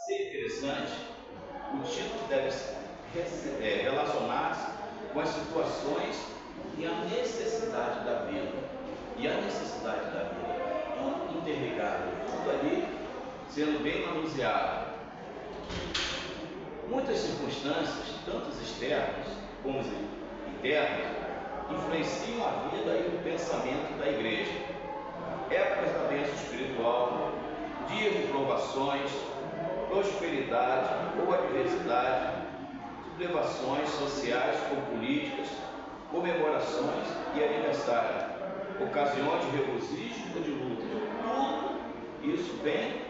ser interessante, o título deve relacionar-se com as situações e a necessidade da vida. E a necessidade da vida, tudo interligado, tudo ali sendo bem manuseado. Muitas circunstâncias, tanto externas como internas, influenciam a vida e o pensamento da igreja. Épocas da bênção espiritual, dias de provações, prosperidade ou adversidade, sublevações sociais ou políticas, comemorações e aniversários, ocasiões de regozijo ou de luta. Tudo isso vem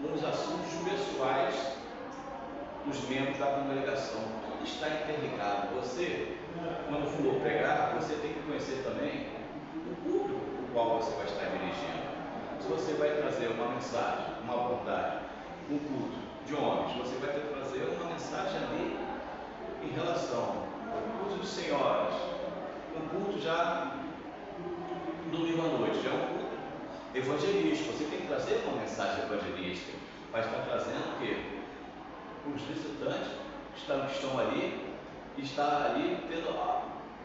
nos assuntos pessoais dos membros da congregação. Tudo está interligado. Você, quando for pregar, você tem que conhecer também o público o qual você vai estar dirigindo. Se você vai trazer uma mensagem, uma abordagem, um culto de homens, você vai ter que trazer uma mensagem ali em relação ao culto de senhoras, um culto já domingo à noite, já é um culto evangelístico. Você tem que trazer uma mensagem evangelística, vai estar trazendo o quê? Os visitantes que estão ali, está ali tendo,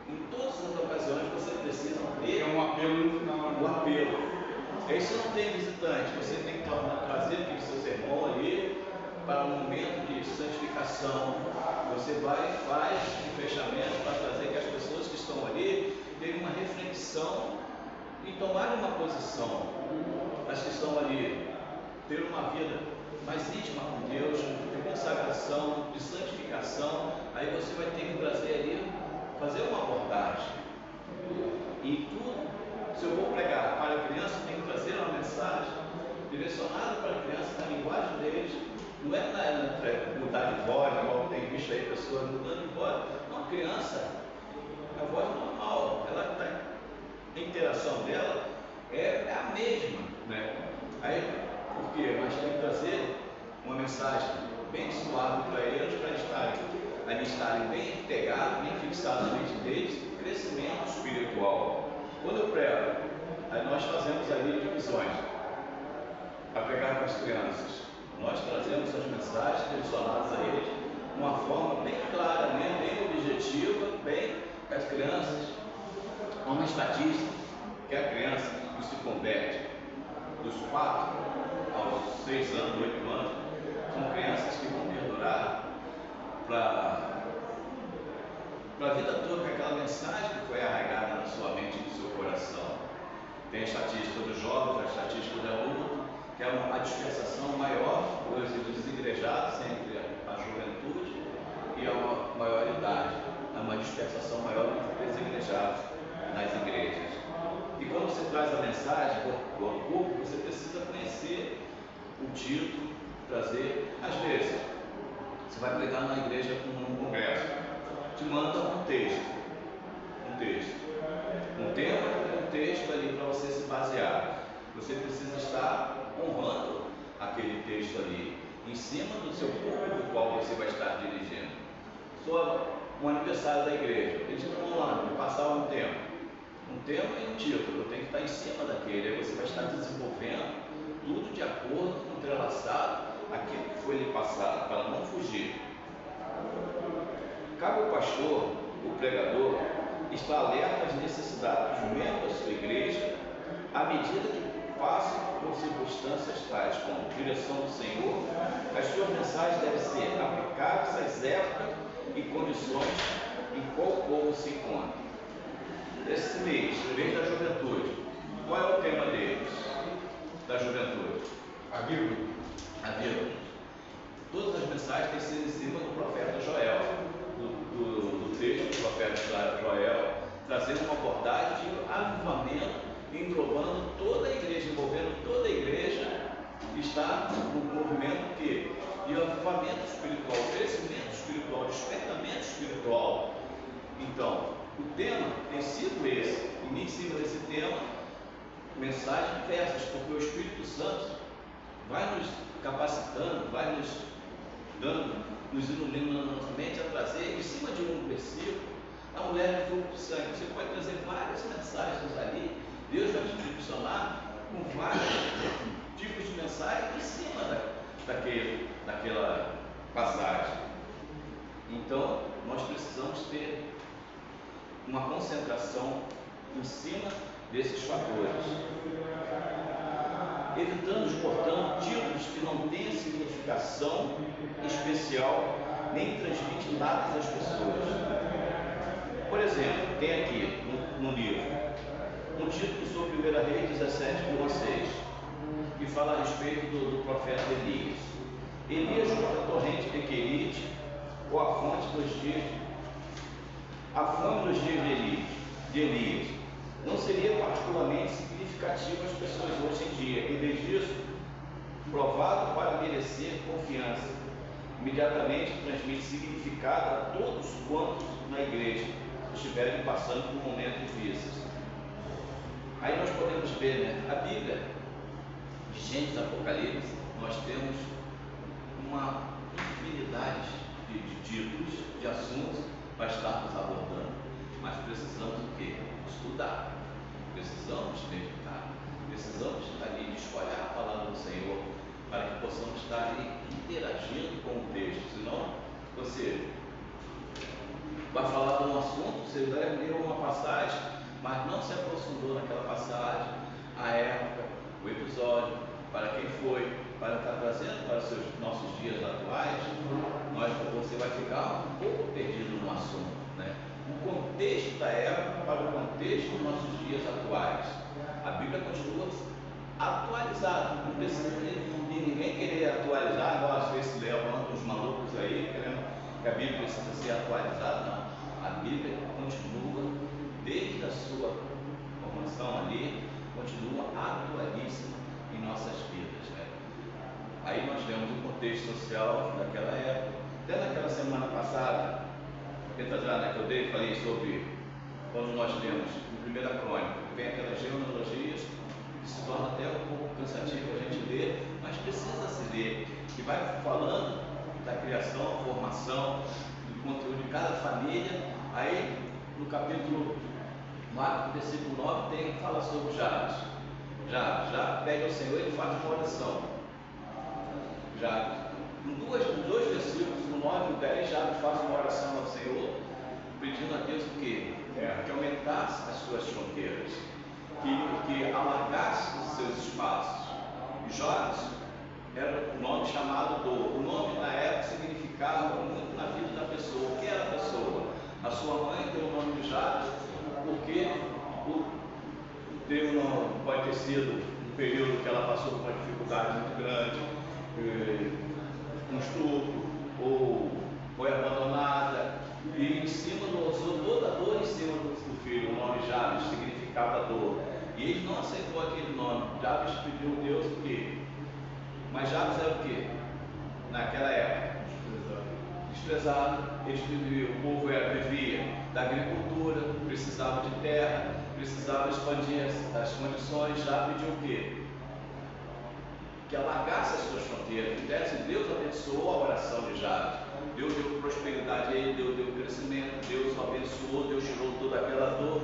em todas as ocasiões você precisa ter um apelo no final. O apelo. Aí se não tem visitante, você tem que trazer aquele seu sermão ali para um momento de santificação. Você vai e faz de fechamento para trazer que as pessoas que estão ali tenham uma reflexão e tomarem uma posição. As que estão ali ter uma vida mais íntima com Deus, de consagração, de santificação. Aí você vai ter que trazer ali, fazer uma abordagem. E tudo, se eu vou pregar para a criança, tem que trazer uma mensagem direcionada para a criança, na linguagem deles. Não é mudar de voz, igual tem visto aí pessoas mudando de voz. Não, criança, a voz normal, ela está, a interação dela é a mesma, né? Aí, por quê? Mas tem que trazer uma mensagem bem suave para eles, para estarem bem pegados, bem fixados na mente deles, crescimento espiritual. Quando eu prego, aí nós fazemos ali divisões para pregar com as crianças. Nós trazemos as mensagens direcionadas a eles de uma forma bem clara, bem objetiva, bem as crianças. Uma estatística que a criança que se converte dos 4 aos 6 anos, 8 anos, são crianças que vão perdurar para a vida toda, com aquela mensagem que foi arraigada na sua mente e no seu coração. Tem a estatística dos jovens, a estatística do adulto, que é a dispersação maior dos desigrejados entre a juventude e a maioridade. É uma dispersação maior entre os desigrejados nas igrejas. E quando você traz a mensagem para o público, você precisa conhecer o título, trazer. Às vezes, você vai pregar numa igreja num congresso, te manda um texto, um tema, um texto ali para você se basear. Você precisa estar honrando aquele texto ali, em cima do seu público, o qual você vai estar dirigindo. Só um aniversário da igreja, eles não vão lá, passar um tema e um título, tem que estar em cima daquele. Aí você vai estar desenvolvendo tudo de acordo, entrelaçado, aquilo que foi lhe passado, para não fugir. Cabe ao pastor, o pregador, estar alerta às necessidades dos membros da sua igreja, à medida que passam por circunstâncias tais como direção do Senhor. As suas mensagens devem ser aplicáveis às épocas e condições em qual o povo se encontra. Esse mês da juventude, qual é o tema deles? Da juventude? A Bíblia. A Bíblia. Todas as mensagens têm que ser em cima do profeta Joel, do texto do profeta Joel, trazendo uma abordagem de avivamento, englobando toda a igreja, envolvendo toda a igreja, que está no movimento de avivamento espiritual, crescimento espiritual, despertamento espiritual. Então, o tema tem sido esse, e em cima desse tema, mensagens diversas, porque o Espírito Santo vai nos capacitando, vai nos dando, nos iluminando nossa mente a trazer em cima de um versículo a mulher de fluxo de sangue. Você pode trazer várias mensagens ali, Deus vai te direcionar com vários tipos de mensagens em cima daquela passagem. Então, nós precisamos ter uma concentração em cima desses fatores, evitando, portanto, títulos que não tenham significação especial nem transmitem nada às pessoas. Por exemplo, tem aqui no livro um título sobre 1 Reis 17:1-6, que fala a respeito do profeta Elias. Elias junto à torrente de Querite, ou a fonte dos dias de Elias. Não seria particularmente significativo às pessoas hoje em dia. Em vez disso, provado para merecer confiança, imediatamente transmite significado a todos quantos na igreja estiverem passando por um momento difícil. Aí nós podemos ver, né, a Bíblia, de Gênesis a Apocalipse, nós temos uma infinidade de títulos, de assuntos para estarmos abordando, mas precisamos o quê? Estudar, precisamos meditar, precisamos ali espalhar a palavra do Senhor, para que possamos estar ali interagindo com o texto. Senão você vai falar de um assunto, você leu uma passagem, mas não se aprofundou naquela passagem, a época, o episódio, para quem foi, para estar trazendo para os nossos dias atuais, você vai ficar um pouco perdido no assunto, né? O contexto da época para o contexto dos nossos dias atuais. A Bíblia continua atualizada, não precisa de ninguém querer atualizar, igual às vezes levam os malucos aí, querendo que a Bíblia precisa ser atualizada. Não, a Bíblia continua, desde a sua formação ali, continua atualíssima em nossas vidas, né? Aí nós vemos o contexto social daquela época. Até naquela semana passada, que eu dei, falei sobre quando nós lemos em 1 Crônica, vem aquelas genealogias que se torna até um pouco cansativo a gente ler, mas precisa se ler, que vai falando da criação, formação, do conteúdo de cada família. Aí no capítulo 4, versículo 9, fala sobre Jabes. Já pede ao Senhor, ele faz uma oração. Jabes, em dois versículos, no 9 e no 10, Jabes faz uma oração ao Senhor, pedindo a Deus o quê? Que aumentasse as suas fronteiras, que alargasse os seus espaços. Jabes era um nome chamado dor. O nome na época significava muito na vida da pessoa. O que era a pessoa? A sua mãe deu o nome de Jabes porque pode ter sido um período que ela passou por uma dificuldade muito grande, um estupro, ou foi abandonada, e em cima usou toda a dor em cima do filho. O nome Jabes significava dor, e ele não aceitou aquele nome. Jabes pediu a Deus o quê? Mas Jabes era o quê? Naquela época, desprezado. O povo vivia da agricultura, precisava de terra, precisava expandir as condições. Já pediu o quê? Que alargasse as suas fronteiras. Deus abençoou a oração de Jabes. Deus deu prosperidade a ele, Deus deu crescimento, Deus o abençoou, Deus tirou toda aquela dor.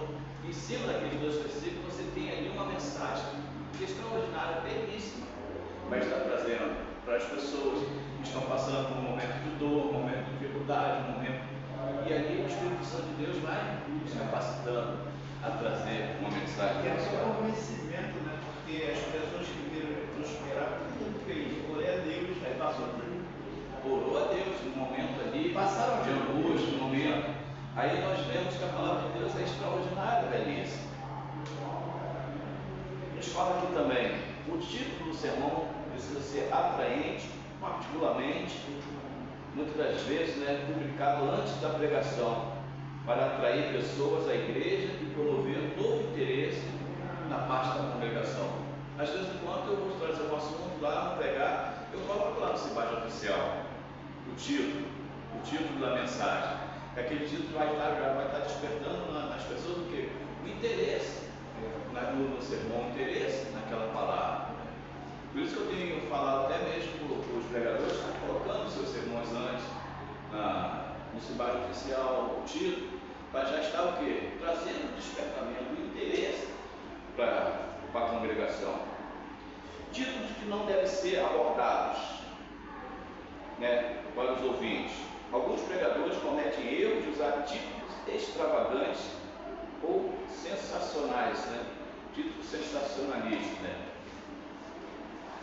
Em cima daqueles dois versículos você tem ali uma mensagem extraordinária, belíssima, vai estar trazendo para as pessoas que estão passando por um momento de dor, um momento de dificuldade, um momento. E ali o Espírito Santo de Deus vai nos capacitando a trazer uma mensagem. Que é só um conhecimento, né? Porque as pessoas que viram prosperar, tudo fez. Orei a Deus, aí passou por. Orou a Deus no momento ali Passaram de angústia, no momento. Aí nós vemos que a palavra de Deus é extraordinária, belíssima. Nos fala aqui também, o título do sermão precisa ser atraente, particularmente, muitas das vezes, né, publicado antes da pregação, para atrair pessoas à igreja e promover um novo interesse na parte da congregação. Às vezes, enquanto eu vou trazer um assunto lá, vou pregar, eu coloco lá no Cibage Oficial o título da mensagem. Aquele título vai estar despertando nas pessoas o quê? O interesse no sermão, o interesse naquela palavra. Por isso que eu tenho falado até mesmo para os pregadores, estão colocando seus sermões antes no Cibage Oficial, o título, para já estar o quê? Trazendo o despertamento, o interesse para a congregação. Títulos que não devem ser abordados. né, para os ouvintes. Alguns pregadores cometem erro de usar títulos extravagantes ou sensacionais, né? Títulos sensacionalistas, né?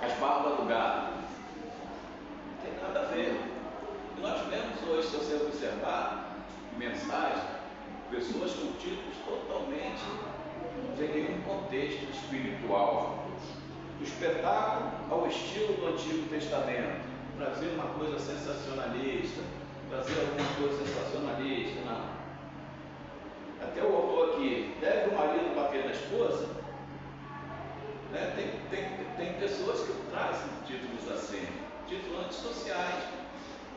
As barbas do gado. Não tem nada a ver. E nós vemos hoje, se você observar, mensagens, pessoas com títulos totalmente sem nenhum contexto espiritual. Do espetáculo ao estilo do Antigo Testamento. Trazer uma coisa sensacionalista, trazer alguma coisa sensacionalista, não. Até o autor aqui, deve o marido bater na esposa? Né? Tem pessoas que trazem títulos assim, títulos antissociais.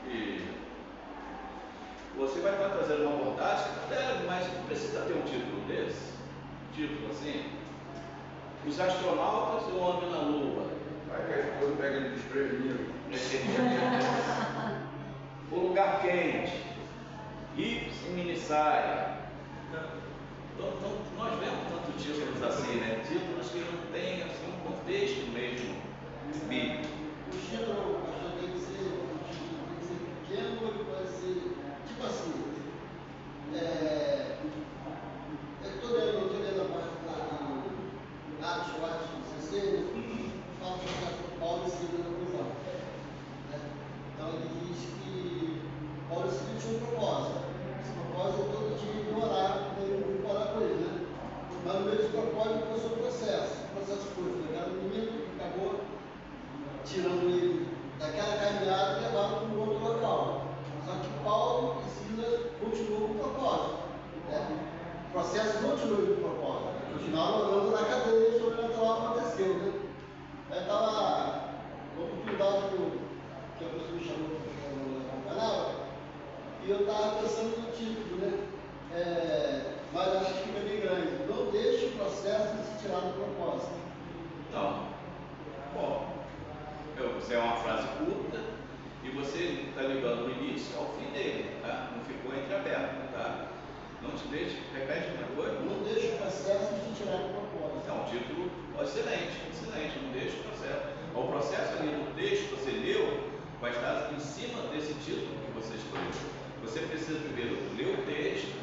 E você vai estar trazendo uma abordagem, deve, mas não precisa ter um título desse. Título assim. Os astronautas e o homem na lua. Vai que a esposa pega ele desprevenido. O lugar quente. Hips e mini saia. Então, nós vemos tantos títulos assim, né? Títulos que não têm assim, um contexto mesmo bíblico. O título tem que ser pequeno, ele pode ser tipo assim. Eu estou lendo a parte da Atos 16, fala que Paulo escreveu na prisão. Então ele diz que Paulo escreveu um propósito. Esse propósito é todo dia de orar, ele orar com ele, né? Mas no meio desse propósito começou o processo. O processo foi pegar o menino que acabou tirando ele daquela caminhada e levaram para um outro local. Só que Paulo e Silas continuam com o propósito. O processo continua com o propósito. Continuaram orando na cadeia e o sobrenatural aconteceu. Né? Aí estava uma oportunidade que a pessoa me chamou para acompanhar, e eu estava pensando no título, né? Mas acho que fica bem grande. Não deixe o processo de se tirar do propósito. Não. Bom, você é uma frase curta e você está ligando o início ao fim dele, tá? Não ficou entreaberto, tá? Não te deixe, repete uma coisa. Não deixe o processo de se tirar do propósito. É um título excelente, excelente, não deixe o processo. O processo ali do texto que você leu vai estar em cima desse título que você escolheu. Você precisa primeiro ler o texto,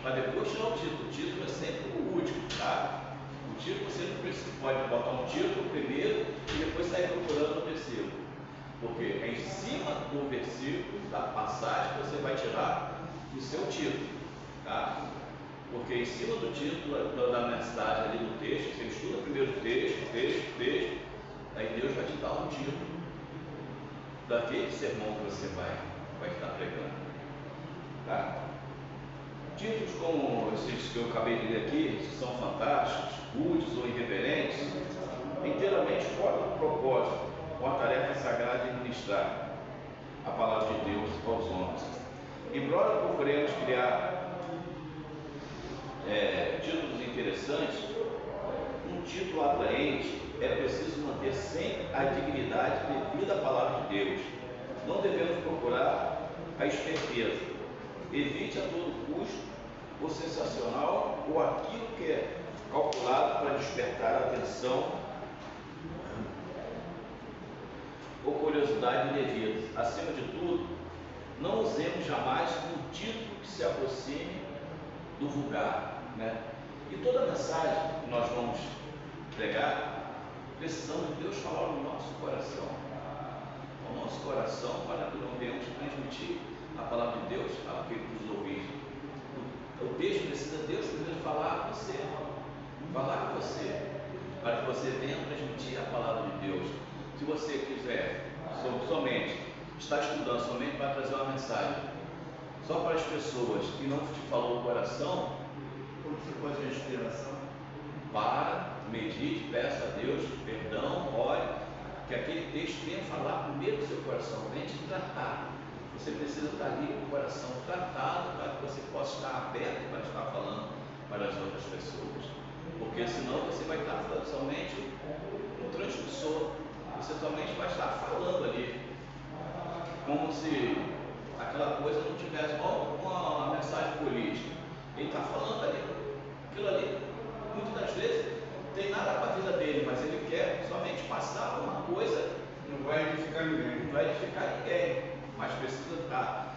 para depois tirar o título. O título é sempre o último, tá? O título você não precisa, pode botar um título primeiro e depois sair procurando o versículo. Porque é em cima do versículo, da passagem, que você vai tirar o seu título, tá? Porque em cima do título da mensagem ali do texto, você estuda primeiro o texto, aí Deus vai te dar um título daquele sermão que você vai estar pregando. Tá? Títulos como esses que eu acabei de ler aqui, que são fantásticos, rudes ou irreverentes, inteiramente fora do propósito, com a tarefa sagrada de ministrar a palavra de Deus aos homens. Embora procuremos criar títulos interessantes, um título atraente é preciso manter sempre a dignidade devida à palavra de Deus. Não devemos procurar a esperteza. Evite a todo custo o sensacional ou aquilo que é calculado para despertar a atenção ou curiosidade indevidas. Acima de tudo, não usemos jamais um título que se aproxime do vulgar, né? E toda mensagem que nós vamos pregar, precisamos de Deus falar no nosso coração, ao nosso coração, para que não venhamos transmitir a palavra de Deus àqueles ouvintes. O texto precisa de Deus primeiro falar com você, para que você venha transmitir a palavra de Deus. Se você quiser somente estar estudando somente para trazer uma mensagem só para as pessoas que não te falou o coração, Como você pode ter inspiração? para, medite, peça a Deus perdão, ore, que aquele texto venha falar primeiro do seu coração, venha te tratar. Você precisa estar ali com o coração tratado para que você possa estar aberto para estar falando para as outras pessoas. Porque senão você vai estar somente um transmissor, você somente vai estar falando ali, como se aquela coisa não tivesse uma mensagem política. Ele está falando ali, aquilo ali, muitas das vezes, não tem nada com a vida dele, mas ele quer somente passar uma coisa. Não vai edificar ninguém. Não vai edificar ninguém. precisa estar,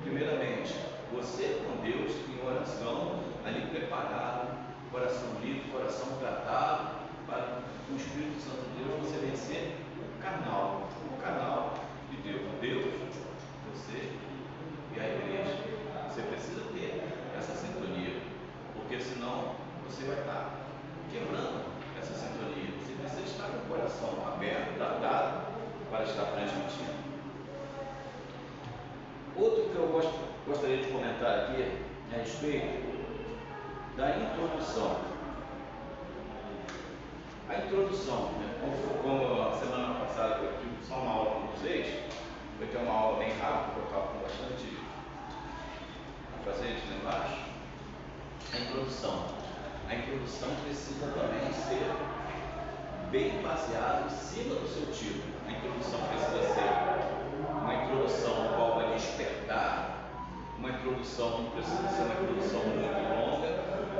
primeiramente, você com Deus em oração, ali preparado, coração livre, coração tratado, para o Espírito Santo de Deus você vencer o canal de Deus. Deus, você e a igreja. Você precisa ter essa sintonia, porque senão você vai estar quebrando essa sintonia. Você precisa estar com o coração aberto, tratado, para estar transmitindo. Outro que eu gostaria de comentar aqui é a respeito da introdução. A introdução, né? Como a semana passada eu tive só uma aula com vocês, vai ter uma aula bem rápida, eu estava com bastante a fazer lá embaixo. A introdução precisa também ser bem baseada em cima do seu tipo. A introdução precisa ser uma introdução no qual vai despertar, uma introdução não precisa ser uma introdução muito longa,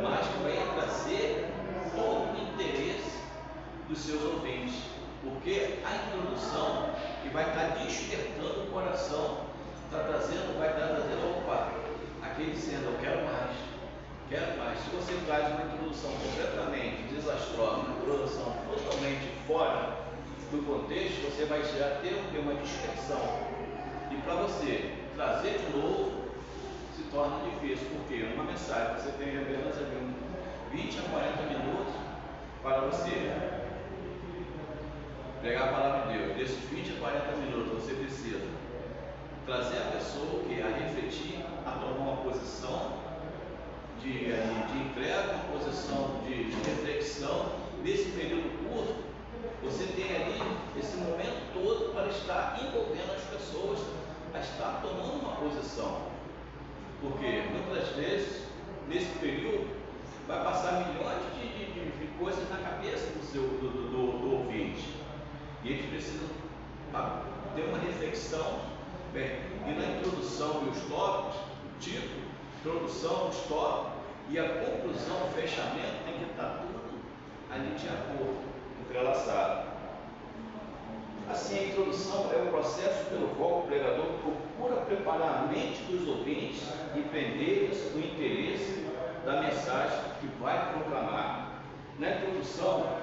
mas que vai trazer todo o interesse dos seus ouvintes, porque a introdução que vai estar despertando o coração, vai estar trazendo, opa, aquele sendo, eu quero mais. Se você traz uma introdução completamente desastrosa, uma introdução totalmente fora do contexto, você vai já ter uma dispersão. E para você trazer de novo, se torna difícil, porque numa mensagem você tem apenas 20 a 40 minutos para você pregar a palavra de Deus. Desses 20 a 40 minutos você precisa trazer a pessoa a refletir, a tomar uma posição de entrega, uma posição de reflexão. Nesse período curto, você tem ali esse momento todo para estar envolvendo as pessoas a estar tomando uma posição, porque muitas vezes nesse período vai passar milhões de coisas na cabeça do ouvinte, e eles precisam ter uma reflexão. Bem, e na introdução e os tópicos, o título, introdução, os tópicos e a conclusão, o fechamento, tem que estar tudo ali de acordo, entrelaçado. Assim, a introdução é o processo pelo qual o pregador procura preparar a mente dos ouvintes e prender-lhes o interesse da mensagem que vai proclamar. Na introdução,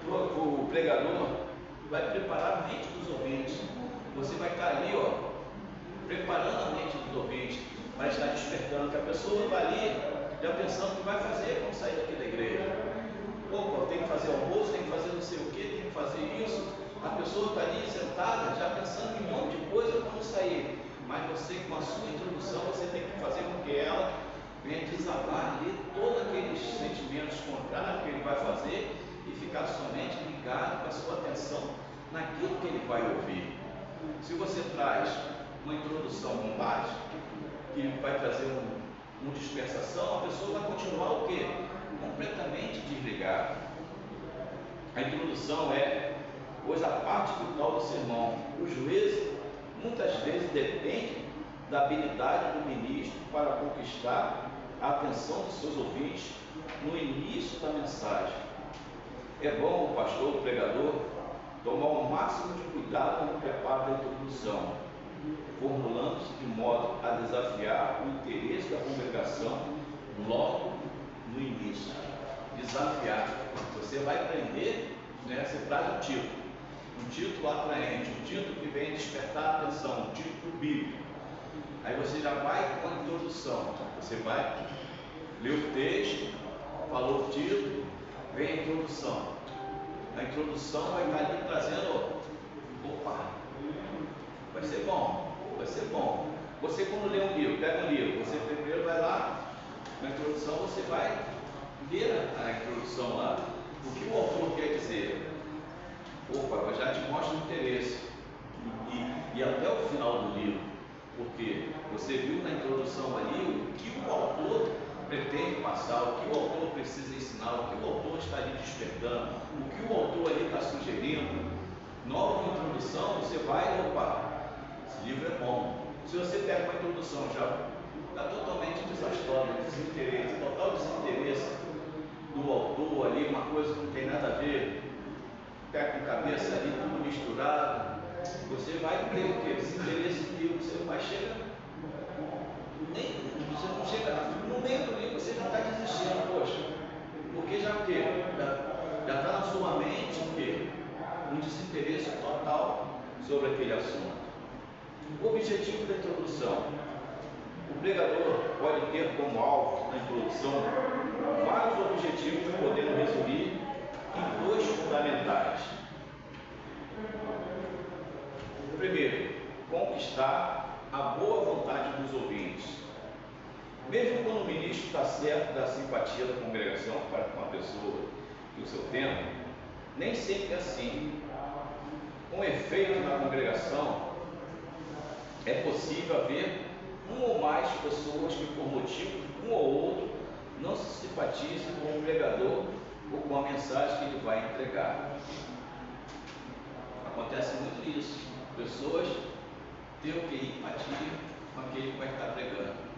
o pregador vai preparar a mente dos ouvintes. Você vai estar ali, preparando a mente dos ouvintes, vai estar despertando, que a pessoa vai ali já pensando o que vai fazer quando sair daqui da igreja. Opa, tem que fazer almoço, tem que fazer não sei o que, tem que fazer isso. A pessoa está ali sentada, já pensando em um monte de coisa quando sair. Mas você, com a sua introdução, você tem que fazer com que ela venha desabar ali todos aqueles sentimentos contrários que ele vai fazer e ficar somente ligado com a sua atenção naquilo que ele vai ouvir. Se você traz uma introdução bombástica, que vai trazer uma dispersação, a pessoa vai continuar o quê? Completamente desligada. A introdução pois a parte vital do sermão, cujo êxito muitas vezes depende da habilidade do ministro para conquistar a atenção dos seus ouvintes no início da mensagem. É bom o pastor, o pregador, tomar o máximo de cuidado no preparo da introdução, formulando-se de modo a desafiar o interesse da congregação logo no início. Desafiar. Você vai aprender, você traz um título atraente, um título que vem despertar a atenção, um título bíblico. Aí você já vai com a introdução, você vai ler o texto, falou o título, vem a introdução. A introdução vai estar ali trazendo, opa, vai ser bom. Você, quando lê um livro, pega um livro, você primeiro vai lá, na introdução você vai ler a introdução lá, o que o autor quer dizer. Opa, já te mostra o interesse e até o final do livro, porque você viu na introdução ali o que o autor pretende passar, o que o autor precisa ensinar, o que o autor está ali despertando, o que o autor ali está sugerindo. Nova introdução, você vai, opa, esse livro é bom. Se você pega uma introdução já está totalmente desastrosa, desinteresse, total desinteresse do autor ali, uma coisa que não tem nada a ver, pé com cabeça ali, tudo misturado, você vai ter o que? Desinteresse assunto. O objetivo da introdução. O pregador pode ter como alvo na introdução vários objetivos, podendo resumir em dois fundamentais. Primeiro, conquistar a boa vontade dos ouvintes. Mesmo quando o ministro está certo da simpatia da congregação para com a pessoa e o seu tema, nem sempre é assim. Com efeito na congregação, é possível haver uma ou mais pessoas que, por motivo um ou outro, não se simpatizem com o pregador ou com a mensagem que ele vai entregar. Acontece muito isso. Pessoas têm o que? Empatia com aquele que vai estar pregando.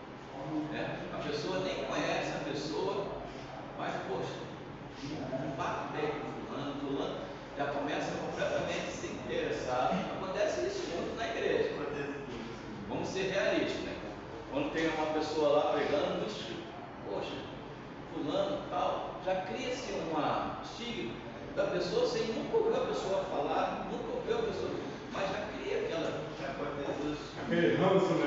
A pessoa nem conhece a pessoa, mas, poxa, não bate bem com fulano, já começa completamente se interessar. Acontece isso muito na igreja. Vamos ser realistas, né? Quando tem uma pessoa lá pregando, poxa, fulano tal, já cria-se uma estigma da pessoa sem nunca ouvir a pessoa falar, nunca ouvir a pessoa, mas já cria aquela. Aquele ranço, né?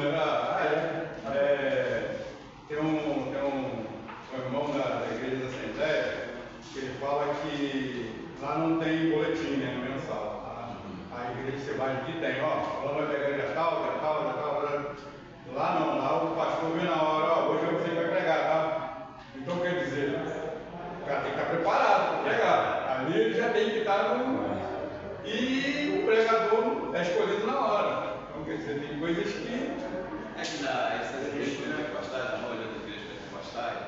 Tem um irmão da igreja da Assembleia que ele fala que lá não tem boletim, né, mensal. A igreja que você vai aqui tem, falando da igreja tal. Lá não, lá o pastor vem na hora, hoje você vai pregar, tá? Então quer dizer, o cara tem que estar preparado para pregar. Ali ele já tem que estar e o pregador é escolhido na hora. Então quer dizer, tem coisas que. É que essas igrejas pentecostais, a maioria das igrejas pentecostais,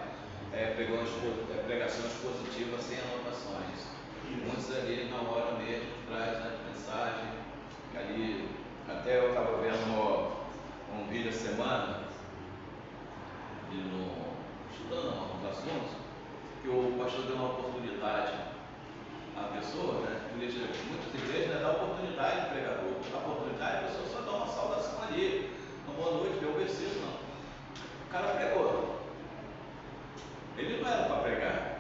pregações positivas sem anotações. Muitos ali na hora mesmo traz a mensagem, ali, até eu estava vendo um vídeo essa semana, estudando alguns assuntos, que o pastor deu uma oportunidade à pessoa, né? Muitas igrejas dão oportunidade de pregador, dá oportunidade, a pessoa só dá uma saudação ali, uma boa noite, deu um versículo, não. O cara pregou. Ele não era para pregar.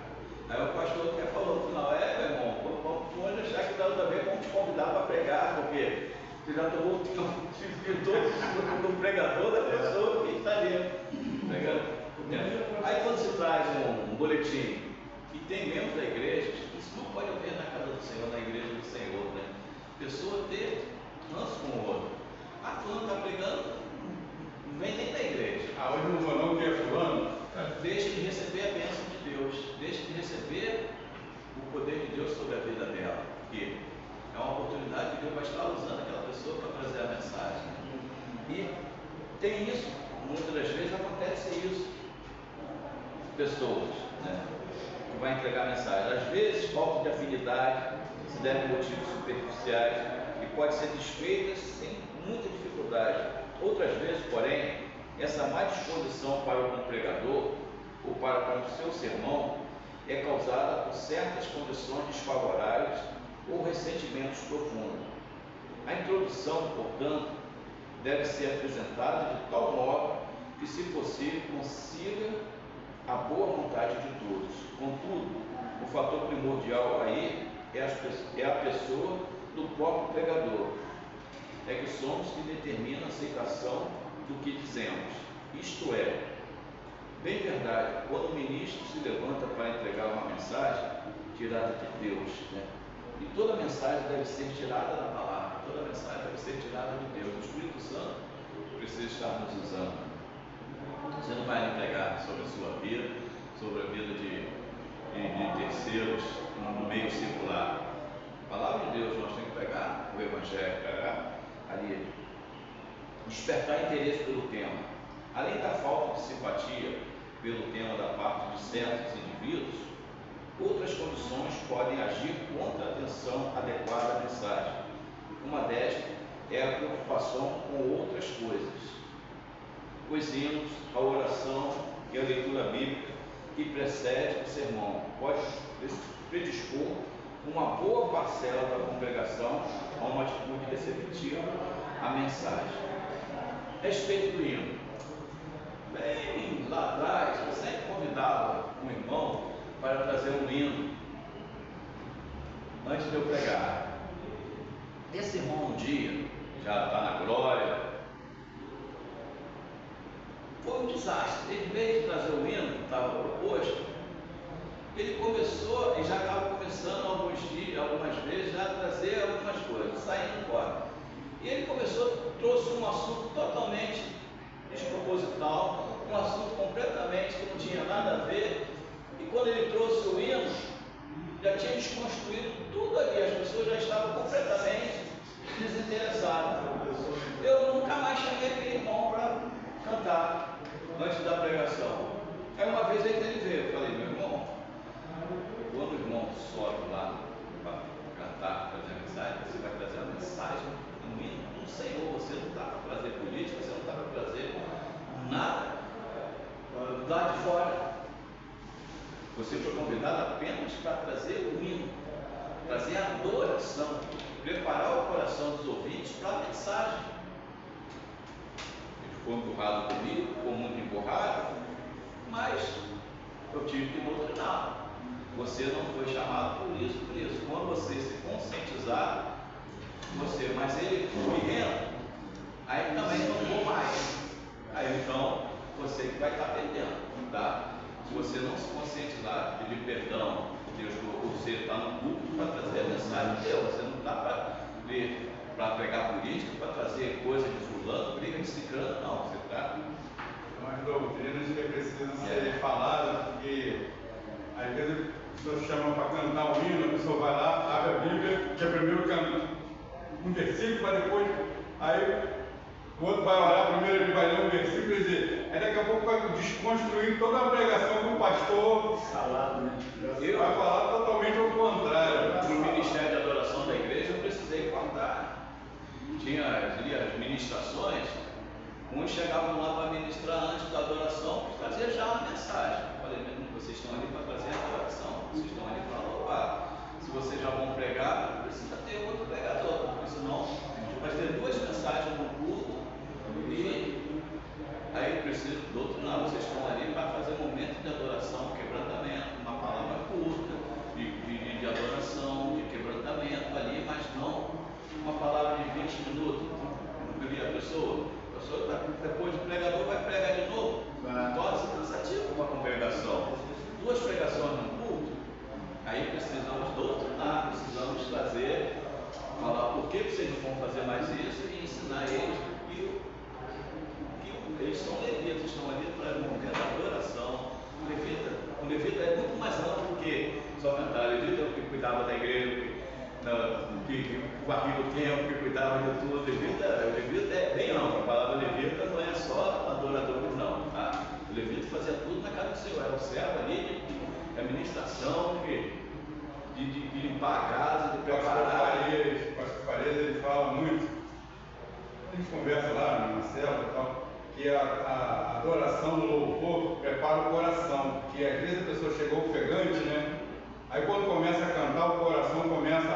Aí o pastor até falou no final, meu irmão, vamos deixar que nós também vamos te convidar para pregar, porque você já tomou todo o pregador da pessoa que está ali pregando. Aí quando se traz um boletim e tem membros da igreja, isso não pode haver na casa do Senhor, na igreja do Senhor, né? Pessoa ter ranço com o outro. Fulano está pregando, não vem nem da igreja. Hoje não vou não, que é fulano. Deixa de receber a bênção de Deus, deixa de receber o poder de Deus sobre a vida dela, porque é uma oportunidade que Deus vai estar usando aquela pessoa para trazer a mensagem. E tem isso, muitas das vezes acontece isso. Pessoas, né, que vai entregar a mensagem, às vezes falta de afinidade, se deve a motivos superficiais e pode ser desfeitas sem muita dificuldade. Outras vezes, porém, essa má disposição para o pregador ou para com o seu sermão é causada por certas condições desfavoráveis ou ressentimentos profundos. A introdução, portanto, deve ser apresentada de tal modo que, se possível, consiga a boa vontade de todos. Contudo, o fator primordial aí é a pessoa do próprio pregador. É que somos que determina a aceitação do que dizemos. Isto é, bem verdade, quando o ministro se levanta para entregar uma mensagem tirada de Deus, né? E toda mensagem deve ser tirada da palavra, toda mensagem deve ser tirada de Deus. O Espírito Santo precisa estar nos usando. Você não vai pregar sobre a sua vida, sobre a vida de terceiros no meio circular. A palavra de Deus, nós temos que pregar o Evangelho, pregar ali, despertar interesse pelo tema. Além da falta de simpatia pelo tema da parte de certos indivíduos, outras condições podem agir contra a atenção adequada à mensagem. Uma destas é a preocupação com outras coisas. Os hinos, a oração e a leitura bíblica que precede o sermão pode predispor uma boa parcela da congregação a uma atitude receptiva à mensagem. Respeito do hino. Bem lá atrás, eu sempre convidava um irmão para trazer um hino antes de eu pregar. Esse irmão um dia, já está na glória. Foi um desastre. Em vez de trazer o hino que estava proposto, ele começou, e já estava começando algumas vezes, já a trazer algumas coisas, saindo fora. E ele trouxe um assunto totalmente desproposital, um assunto completamente que não tinha nada a ver. E quando ele trouxe o hino, já tinha desconstruído tudo ali, as pessoas já estavam completamente desinteressadas. Eu nunca mais chamei aquele irmão para cantar antes da pregação. Aí uma vez ele veio, eu falei, meu irmão, quando o irmão sobe lá para cantar, trazer a mensagem, você vai trazer a mensagem do hino do Senhor. Você não está para trazer política, você não está para trazer nada do lado de fora. Você foi convidado apenas para trazer o hino, trazer a adoração, preparar o coração dos ouvintes para a mensagem. Ele ficou empurrado comigo, ficou muito empurrado, mas eu tive que doutrinar. Você não foi chamado por isso. Quando você se conscientizar, mas ele foi indo, aí também não vou mais. Aí então, você que vai estar perdendo, tá? Se você não se conscientizar, pedir perdão, Deus, você está no culto para trazer a mensagem de Deus. Você não está para pregar política, para trazer coisa de fulano, briga de ciclano, não. Você está. Mas doutrinas que precisam ser faladas, porque às vezes a pessoa chama para cantar um hino, a pessoa vai lá, abre a Bíblia, que é primeiro canta um versículo, para depois, aí o outro vai orar, primeiro ele vai ler um versículo e dizer, aí daqui a pouco vai desconstruir toda a pregação que o pastor Salado, né? vai falar totalmente ao contrário. No ministério de adoração da igreja, eu precisei cortar. Tinha ali as ministrações, uns chegavam lá para ministrar antes da adoração, trazia já uma mensagem. Eu falei, vocês estão ali para trazer a adoração, vocês estão ali para louvar. Se vocês já vão pregar, precisa ter outro pregador, porque senão vai ter duas mensagens no culto e aí precisa doutrinar. Vocês estão ali para fazer um momento de adoração, quebrantamento, uma palavra curta, de adoração, de quebrantamento ali, mas não uma palavra de 20 minutos. A pessoa depois do pregador vai pregar de novo, torna-se cansativo uma congregação. Duas pregações no culto, aí precisamos doutrinar, precisamos falar por que vocês não vão fazer mais isso e ensinar eles que eles são levitas, estão ali para o momento da adoração. O levita é muito mais amplo do que só cantar. O levita é o que cuidava da igreja, que varria o templo, que cuidava de tudo. O levita é bem amplo. A palavra levita não é só adoradores, não. Tá? O levita fazia tudo na casa do Senhor. Era o servo ali de administração, de limpar a casa, de preparar. O pastor Farias, ele fala muito, a gente conversa lá na célula e tal, que a adoração no louvor prepara o coração, que às vezes a pessoa chegou ofegante, né? Aí quando começa a cantar, o coração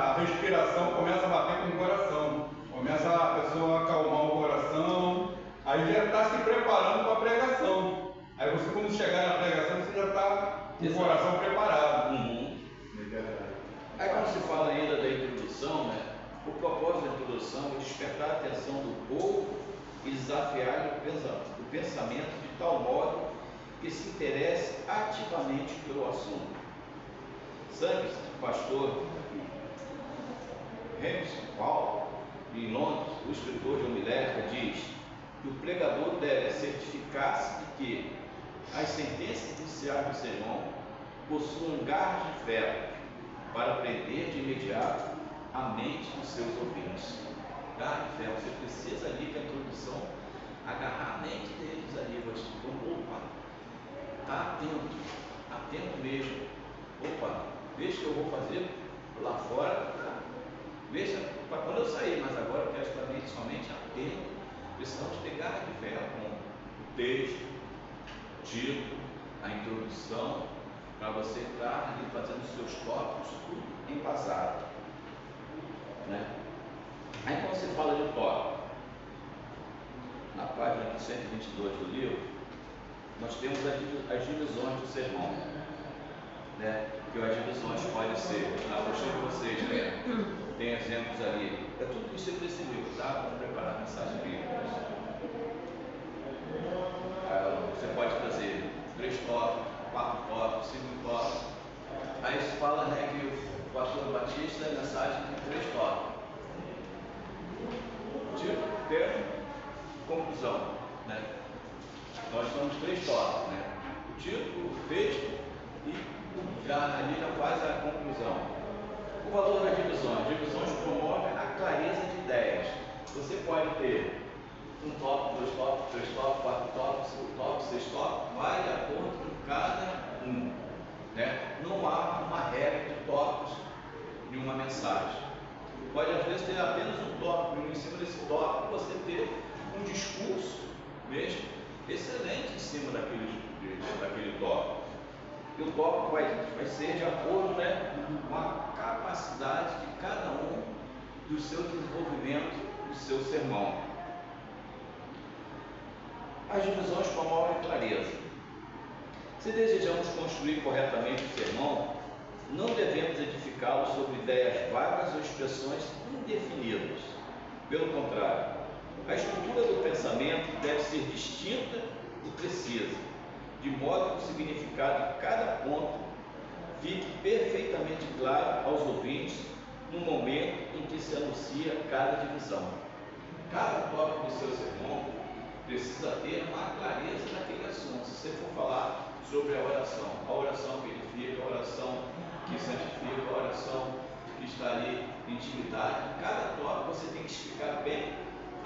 a respiração começa a bater com o coração, começa a pessoa a acalmar o coração, aí já está se preparando para a pregação. Aí você, quando chegar na pregação, você já está com o coração preparado. Aí quando se fala ainda da introdução, né, o propósito da introdução é despertar a atenção do povo e desafiar o pensamento de tal modo que se interesse ativamente pelo assunto. Santos, pastor James Paul, em Londres, o escritor de homilética, diz que o pregador deve certificar-se de que as sentenças iniciais do sermão possuam garras de ferro para prender de imediato a mente dos seus ouvintes. Garra de ferro, você precisa ali que a introdução agarrar a mente deles ali. Então, opa, está atento mesmo. Opa, deixa que eu vou fazer lá fora, tá? Deixa para quando eu sair, mas agora eu quero estar somente atento. Precisamos pegar de ferro com o texto, o título, a introdução, para você estar ali fazendo os seus tópicos, tudo embasado. Né? Aí quando você fala de tópico, na página 122 do livro, nós temos as divisões do sermão. Né? Que as divisões podem ser, na apostila de vocês, né? tem exemplos ali. É tudo isso desse livro, tá? Para preparar a mensagem bíblica. Você pode trazer 3 tópicos, 4 tópicos, 5 tópicos. Aí se fala, né, que o pastor Batista é mensagem de 3 tópicos. Tipo, termo, conclusão, né? Nós somos 3 tópicos, né? O título, o texto e ali já faz a conclusão. O valor das divisões. Divisões promovem a clareza de ideias. Você pode ter 1 tópico, 2 tópicos, 3 tópicos, 4 tópicos, 5 tópicos, 6 tópicos, vai de acordo com cada um, né? Não há uma regra de tópicos em uma mensagem. Pode às vezes ter apenas um tópico, e em cima desse tópico você ter um discurso mesmo excelente em cima daquele tópico. E o tópico vai ser de acordo, né, com a capacidade de cada um do seu desenvolvimento, do seu sermão. As divisões promovem clareza. Se desejamos construir corretamente o sermão, não devemos edificá-lo sobre ideias vagas ou expressões indefinidas. Pelo contrário, a estrutura do pensamento deve ser distinta e precisa, de modo que o significado de cada ponto fique perfeitamente claro aos ouvintes no momento em que se anuncia cada divisão. Cada tópico do seu sermão precisa ter uma clareza naquele assunto. Se você for falar sobre a oração que edifica, a oração que santifica, a oração que está ali em intimidade, em cada tópico você tem que explicar bem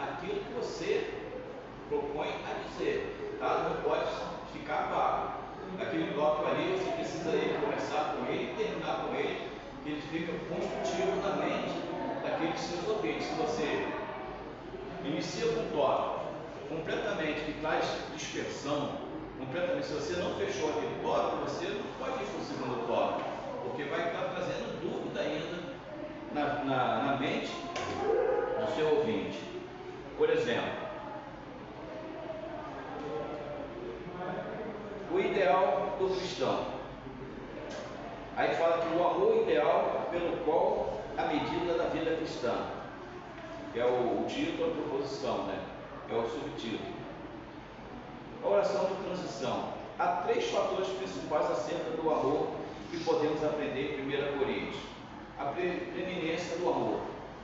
aquilo que você propõe a dizer, tá? Não pode ficar vago. Aquele tópico ali você precisa começar com ele e terminar com ele, que ele fica construtivo na mente daqueles seus ouvintes. Se você inicia com um tópico completamente que traz dispersão, completamente, se você não fechou aquele tópico, você não pode ir para o segundo tópico, porque vai estar trazendo dúvida ainda na mente do seu ouvinte. Por exemplo, o ideal do cristão. Aí fala que o amor ideal pelo qual a medida da vida cristã, que é o título, a proposição, né? É o subtítulo. A oração de transição. Há 3 fatores principais acerca do amor que podemos aprender em 1 Coríntios. A preeminência do amor,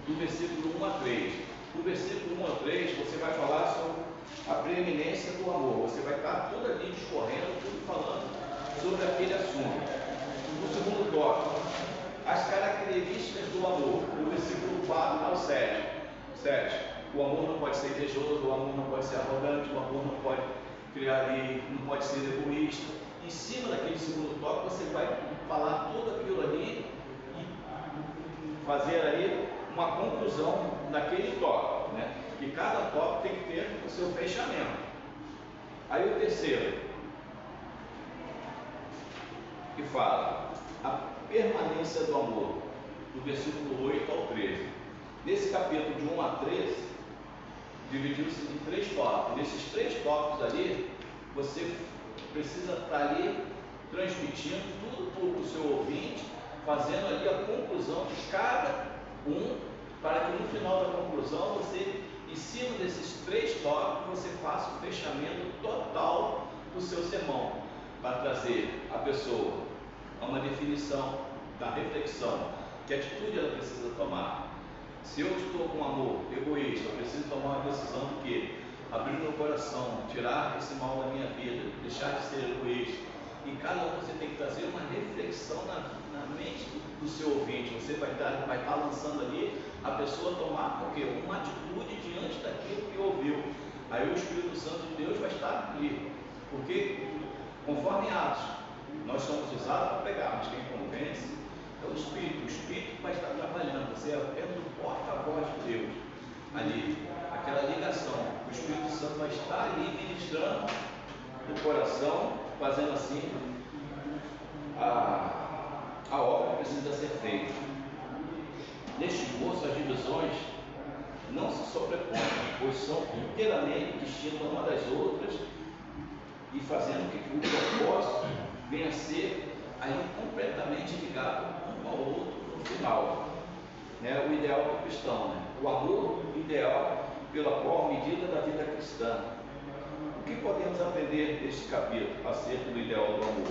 do versículo 1 a 3. Do versículo 1 a 3, você vai falar sobre a preeminência do amor. Você vai estar tudo ali discorrendo, tudo falando sobre aquele assunto. No segundo tópico, as características do amor, do versículo 4 ao 7. O amor não pode ser invejoso, o amor não pode ser arrogante, o amor não pode criar ali, não pode ser egoísta. Em cima daquele segundo tópico, você vai falar tudo aquilo ali e fazer ali uma conclusão daquele tópico, né? E cada tópico tem que ter o seu fechamento. Aí o terceiro, que fala a permanência do amor, do versículo 8 ao 13. Nesse capítulo de 1 a 13, dividiu-se em 3 tópicos. Nesses 3 tópicos ali, você precisa estar ali transmitindo tudo para o seu ouvinte, fazendo ali a conclusão de cada um, para que no final da conclusão, você, em cima desses 3 tópicos, você faça o fechamento total do seu sermão, para trazer a pessoa a uma definição da reflexão, que atitude ela precisa tomar. Se eu estou com amor egoísta, eu preciso tomar uma decisão do quê? Abrir meu coração, tirar esse mal da minha vida, deixar de ser egoísta. Em cada um você tem que trazer uma reflexão na mente do seu ouvinte. Você vai estar lançando ali a pessoa tomar o quê? Uma atitude diante daquilo que ouviu. Aí o Espírito Santo de Deus vai estar ali. Porque, conforme Atos, nós somos usados para pegar, mas quem convence é o Espírito vai estar trabalhando. Você é o porta-voz de Deus ali, aquela ligação. O Espírito Santo vai estar ali ministrando no coração, fazendo assim a obra que precisa ser feita. Neste esboço, as divisões não se sobrepõem, pois são inteiramente distintas uma das outras e fazendo que o propósito venha a ser aí completamente ligado um ao outro no final. né, o ideal do cristão, né? O amor ideal pela qual medida da vida cristã. O que podemos aprender deste capítulo acerca do ideal do amor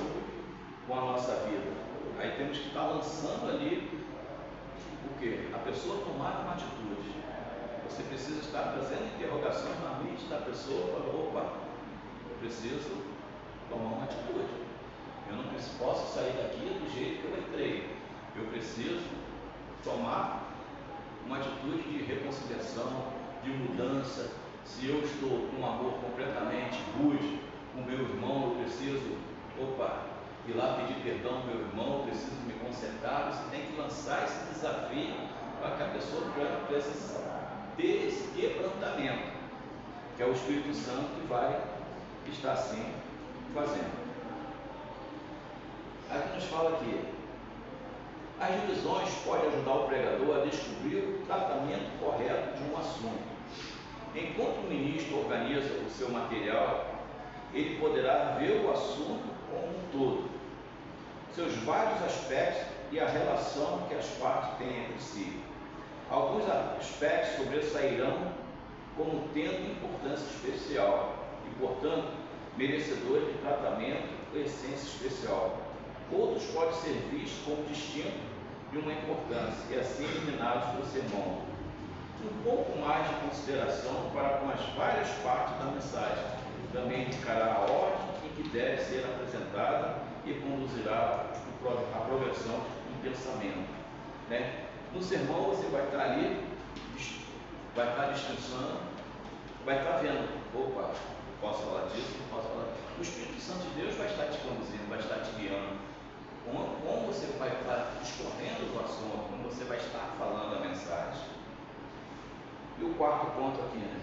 com a nossa vida? Aí temos que estar lançando ali o que? A pessoa tomar uma atitude. Você precisa estar trazendo interrogações na mente da pessoa e falar, opa, eu preciso tomar uma atitude. Eu não posso sair daqui do jeito que eu entrei. Eu preciso tomar uma atitude de reconciliação, de mudança. Se eu estou com um amor completamente rude com meu irmão, eu preciso, ir lá pedir perdão ao meu irmão, eu preciso me consertar. Você tem que lançar esse desafio para que a pessoa precise ter esse quebrantamento, que é o Espírito Santo que vai estar assim fazendo. Aqui nos fala que as divisões podem ajudar o pregador a descobrir o tratamento correto de um assunto. Enquanto o ministro organiza o seu material, ele poderá ver o assunto como um todo, seus vários aspectos e a relação que as partes têm entre si. Alguns aspectos sobressairão como tendo importância especial e, portanto, merecedores de tratamento ou essência especial. Outros podem ser vistos como distintos de uma importância e assim eliminados do sermão. Um pouco mais de consideração para com as várias partes da mensagem também indicará a ordem em que deve ser apresentada e conduzirá a progressão do pensamento, né? No sermão você vai estar ali, vai estar descansando, vai estar vendo, posso falar disso, não posso falar disso. O Espírito Santo de Deus vai estar te conduzindo, vai estar te guiando. Como você vai estar discorrendo do assunto, como você vai estar falando a mensagem. E o quarto ponto aqui, né?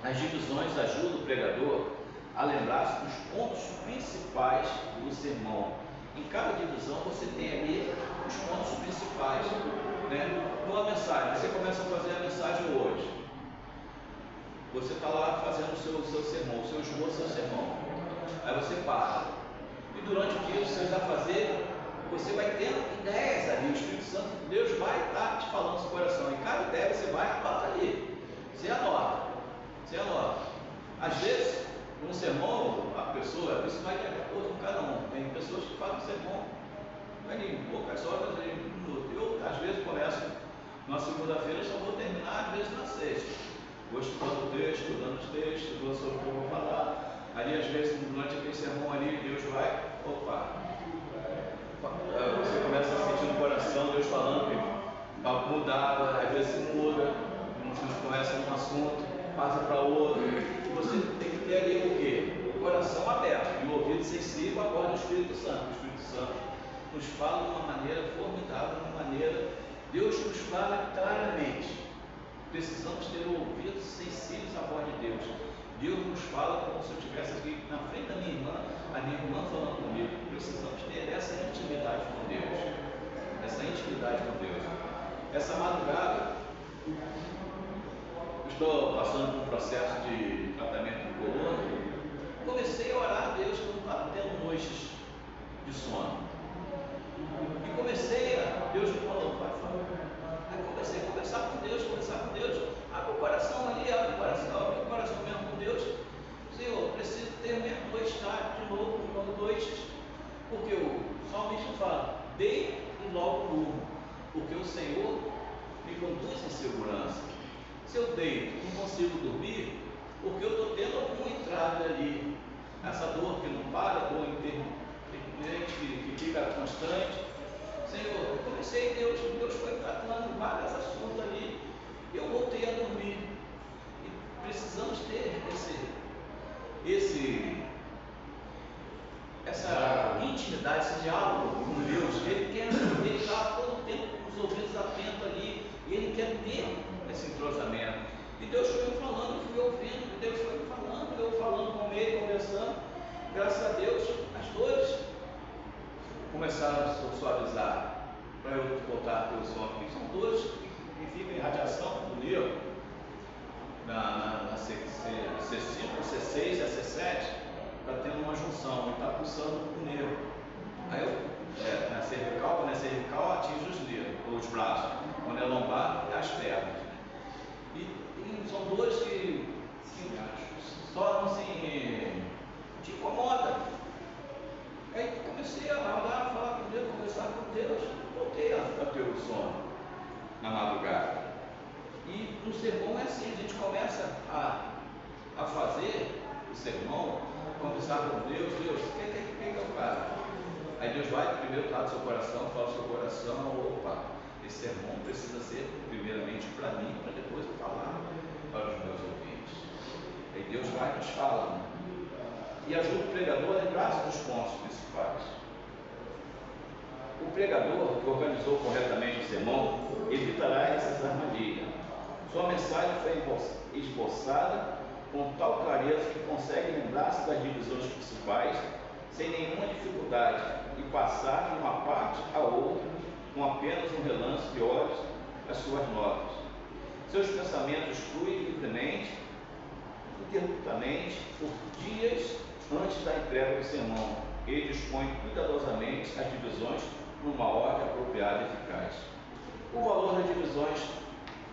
As divisões ajudam o pregador a lembrar-se dos pontos principais do sermão. Em cada divisão você tem ali os pontos principais, né? Numa mensagem, você começa a fazer a mensagem hoje. Você está lá fazendo o seu sermão, o seu esboço, o seu sermão. Aí você para. E durante o dia você vai fazer, você vai tendo ideias ali. O Espírito Santo de Deus vai estar te falando no seu coração. E cada ideia você vai anotar ali. Você anota. Às vezes, um sermão, a pessoa, isso vai de acordo com cada um. Tem pessoas que fazem sermão em poucas horas, em um minuto. Eu, às vezes, começo na segunda-feira, só vou terminar, às vezes, na sexta. Vou estudando o texto, estudando os textos, vou sobre o que eu vou falar. Ali, às vezes, durante aquele sermão ali, Deus vai, você começa a sentir no coração Deus falando que mudar, às vezes muda, você começa num assunto, passa para outro. Você tem que ter ali o quê? O coração aberto e o ouvido sensível agora do Espírito Santo. O Espírito Santo nos fala de uma maneira formidável, de uma maneira, Deus nos fala claramente. Precisamos ter ouvidos sensíveis à voz de Deus. Deus nos fala como se eu estivesse aqui na frente da minha irmã, a minha irmã falando comigo. Precisamos ter essa intimidade com Deus. Essa madrugada, estou passando por um processo de tratamento de coluna. Comecei a orar a Deus quando estava tendo noites de sono. E Deus me falou, vai falar. Aí comecei a conversar com Deus. Abre o coração ali, abri o coração mesmo com Deus. Senhor, preciso ter minha noite tarde de novo, noites, porque o salmista fala, deito e logo durmo, porque o Senhor me conduz em segurança. Se eu deito e não consigo dormir, porque eu estou tendo algum entrave ali, essa dor que não para, dor intermitente, que fica constante. Senhor, eu comecei, Deus foi tratando vários assuntos ali, eu voltei a dormir. E precisamos ter essa intimidade, esse diálogo com Deus. Ele está todo o tempo com os ouvidos atentos ali, e Ele quer ter esse entrosamento. E Deus foi me falando, eu fui ouvindo, Deus foi me falando, eu falando com Ele, conversando. Graças a Deus, as dores começaram a suavizar, para eu voltar a ter o sono. Porque são dores que ficam em radiação do nervo, na C5, C6, C7, está tendo uma junção e está pulsando o nervo. Aí na cervical atinge os nervos, os braços. Quando é lombar, é as pernas. E são dores que só assim, te incomoda. Aí comecei a orar, a falar com Deus, conversar com Deus, voltei a ter o sono na madrugada. E no sermão é assim, a gente começa a fazer o sermão, conversar com Deus, o que eu faço? Aí Deus vai primeiro lá do seu coração, fala do seu coração, opa, esse sermão precisa ser primeiramente para mim, para depois eu falar para os meus ouvintes. Aí Deus vai e nos fala, e ajuda o pregador a lembrar-se dos pontos principais. O pregador que organizou corretamente o sermão evitará essas armadilhas. Sua mensagem foi esboçada com tal clareza que consegue lembrar-se das divisões principais sem nenhuma dificuldade e passar de uma parte a outra com apenas um relance de olhos as suas notas. Seus pensamentos fluem livremente, interruptamente, por dias antes da entrega do sermão. Ele dispõe cuidadosamente as divisões numa ordem apropriada e eficaz. O valor das divisões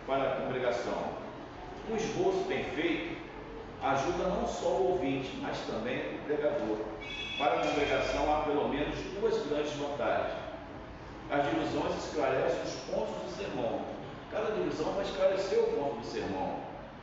para a congregação. Um esboço bem feito ajuda não só o ouvinte, mas também o pregador. Para a congregação há pelo menos duas grandes vantagens. As divisões esclarecem os pontos do sermão. Cada divisão vai esclarecer o ponto do sermão.